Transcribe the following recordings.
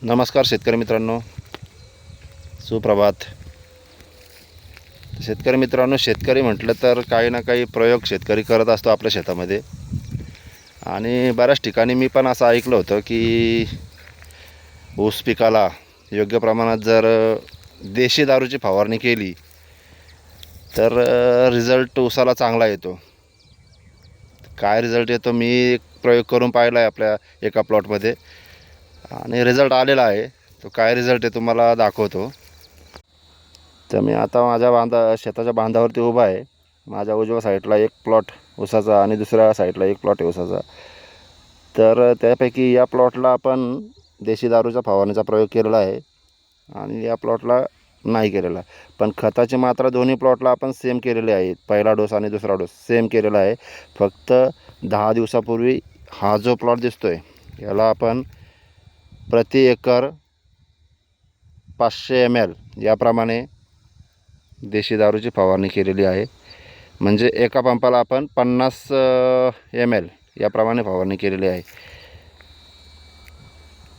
नमस्कार शेतकरी मित्रांनो, सुप्रभात. शेतकरी मित्रांनो, शेतकरी म्हटलं तर काही ना काही प्रयोग शेतकरी करत असतो आपल्या शेतामध्ये. आणि बऱ्याच ठिकाणी मी पण असं ऐकलं होतं की ऊस पिकाला योग्य प्रमाणात जर देशी दारूची फवारणी केली तर रिझल्ट ऊसाला चांगला येतो. काय रिझल्ट येतो मी एक प्रयोग करून पाहिला आहे आपल्या एका प्लॉटमध्ये आणि रिझल्ट आलेला आहे. तो काय रिझल्ट आहे तुम्हाला दाखवतो. तर मी आता माझ्या शेताच्या बांधावरती उभा आहे. माझ्या उजव्या साईडला एक प्लॉट ऊसाचा आणि दुसऱ्या साईडला एक प्लॉट आहे ऊसाचा. तर त्यापैकी या प्लॉटला आपण देशी दारूचा फवारणीचा प्रयोग केलेला आहे आणि या प्लॉटला नाही केलेला. पण खताची मात्रा दोन्ही प्लॉटला आपण सेम केलेली आहे. पहिला डोस आणि दुसरा डोस सेम केलेला आहे. फक्त 10 दिवसापूर्वी हा जो प्लॉट दिसतो आहे याला आपण प्रति एकर 500 ml याप्रमाणे देशी दारूची फवारणी केलेली आहे. म्हणजे एका पंपाला आपण 50 ml याप्रमाणे फवारणी केलेली आहे.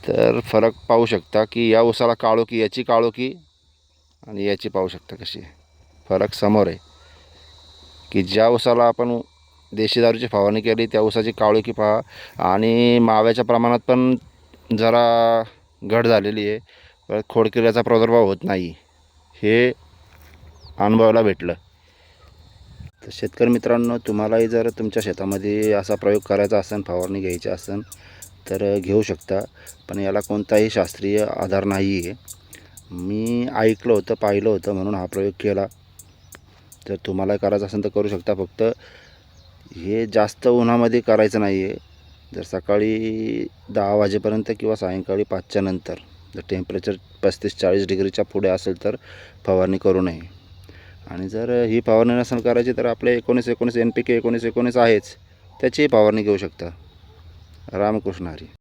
तर फरक पाहू शकता की या ऊसाला काळोखी, याची काळोखी आणि याची पाहू शकता कशी फरक समोर आहे. की ज्या ऊसाला आपण देशी दारूची फवारणी केली त्या ऊसाची काळोखी पहा आणि माव्याच्या प्रमाणात पण जरा घट झालेली आहे. परत खोडकिड्याचा प्रादुर्भाव होत नाही, हे अनुभवायला भेटलं. तर शेतकरी मित्रांनो, तुम्हालाही जर तुमच्या शेतामध्ये असा प्रयोग करायचा असेल, फवारणी घ्यायची असेल तर घेऊ शकता. पण याला कोणताही शास्त्रीय आधार नाही आहे. मी ऐकलं होतं, पाहिलं होतं म्हणून हा प्रयोग केला. जर तुम्हाला करायचं असेल तर करू शकता. फक्त हे जास्त उन्हामध्ये करायचं नाही आहे. जर सकाळी 10 वाजेपर्यंत किंवा सायंकाळी 5च्या नंतर जर टेम्परेचर 35-40 डिग्रीच्या पुढे असेल तर फवारणी करू नये. आणि जर ही फवारणी नसेल करायची तर आपले 19-19 NPK 19-19 आहेच, त्याचीही फवारणी घेऊ शकता. रामकृष्ण हरी.